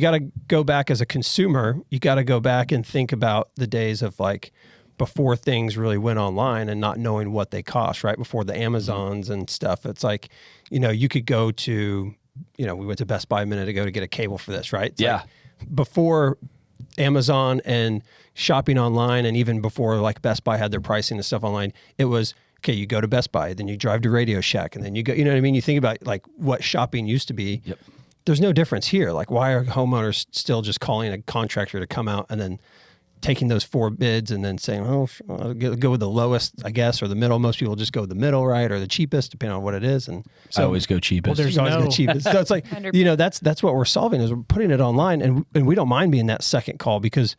You got to go back as a consumer. You got to go back and think about the days of like before things really went online and not knowing what they cost, right? Before the Amazons and stuff. It's like, you could go to, we went to Best Buy a minute ago to get a cable for this, right? It's like before Amazon and shopping online, and even before like Best Buy had their pricing and stuff online, it was, okay, you go to Best Buy, then you drive to Radio Shack, and then you go, you know what I mean? You think about like what shopping used to be. Yep. There's no difference here. Like, why are homeowners still just calling a contractor to come out and then taking those 4 bids and then saying, oh, I'll go with the lowest, I guess, or the middle? Most people just go with the middle, right? Or the cheapest, depending on what it is. And so I always go cheapest. Well, there's always the cheapest. So it's like, that's what we're solving, is we're putting it online, and we don't mind being that second call, because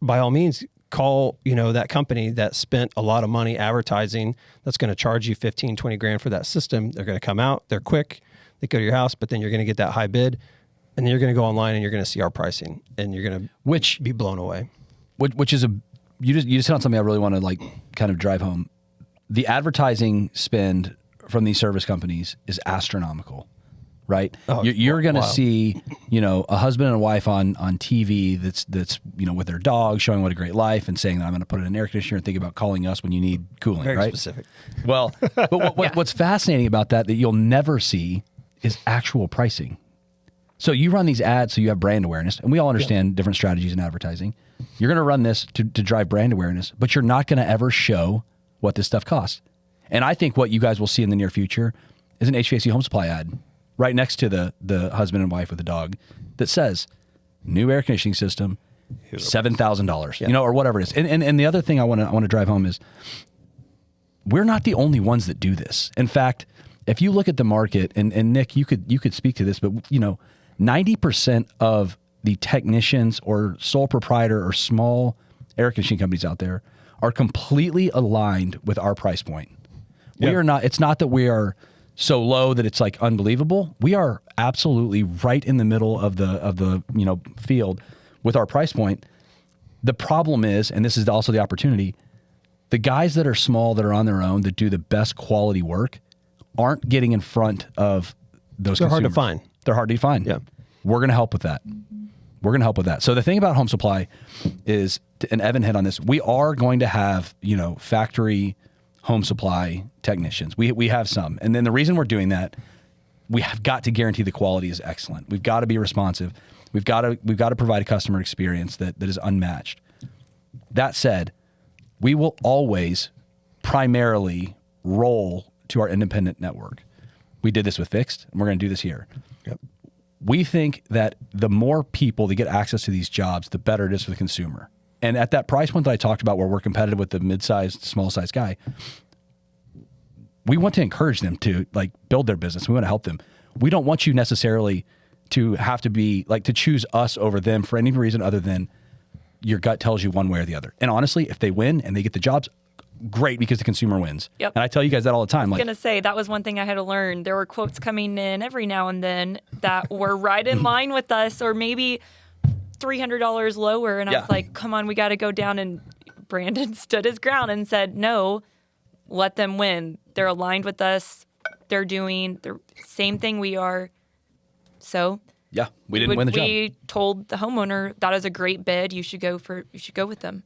by all means, call, that company that spent a lot of money advertising, that's going to charge you 15, 20 grand for that system. They're going to come out, they're quick, they go to your house, but then you're going to get that high bid, and then you're going to go online and you're going to see our pricing, and you're going to be blown away. Which is you just hit on something I really want to like kind of drive home. The advertising spend from these service companies is astronomical, right? Oh, you're going to see, a husband and a wife on TV that's with their dog, showing what a great life and saying that I'm going to put in an air conditioner and think about calling us when you need cooling. Very right? specific. Well, but what's fascinating about that you'll never see is actual pricing. So you run these ads, so you have brand awareness, and we all understand different strategies in advertising. You're going to run this to drive brand awareness, but you're not going to ever show what this stuff costs. And I think what you guys will see in the near future is an HVAC home supply ad right next to the husband and wife with the dog that says, new air conditioning system, $7,000, or whatever it is. And the other thing I want to drive home is we're not the only ones that do this. In fact, if you look at the market, and Nick, you could speak to this, but 90% of the technicians or sole proprietor or small air conditioning companies out there are completely aligned with our price point. We are not. It's not that we are so low that it's like unbelievable. We are absolutely right in the middle of the field with our price point. The problem is, and this is also the opportunity, the guys that are small, that are on their own, that do the best quality work, aren't getting in front of those. They're consumers. hard to find. They're hard to find. Yeah. We're going to help with that. So the thing about home supply is, and Evan hit on this, we are going to have, factory home supply technicians. We have some. And then the reason we're doing that, we have got to guarantee the quality is excellent. We've got to be responsive. We've got to provide a customer experience that is unmatched. That said, we will always primarily roll to our independent network. We did this with Fixed, and we're going to do this here. Yep. We think that the more people that get access to these jobs, the better it is for the consumer. And at that price point that I talked about, where we're competitive with the mid-sized, small-sized guy, we want to encourage them to like build their business. We want to help them. We don't want you necessarily to have to be like to choose us over them for any reason other than your gut tells you one way or the other. And honestly, if they win and they get the jobs, great, because the consumer wins. Yep. And I tell you guys that all the time. I was going to say, that was one thing I had to learn. There were quotes coming in every now and then that were right in line with us, or maybe $300 lower. And I was like, come on, we got to go down. And Brandon stood his ground and said, no, let them win. They're aligned with us. They're doing the same thing we are. So yeah, we didn't win the job. We told the homeowner, that is a great bid. You should go with them.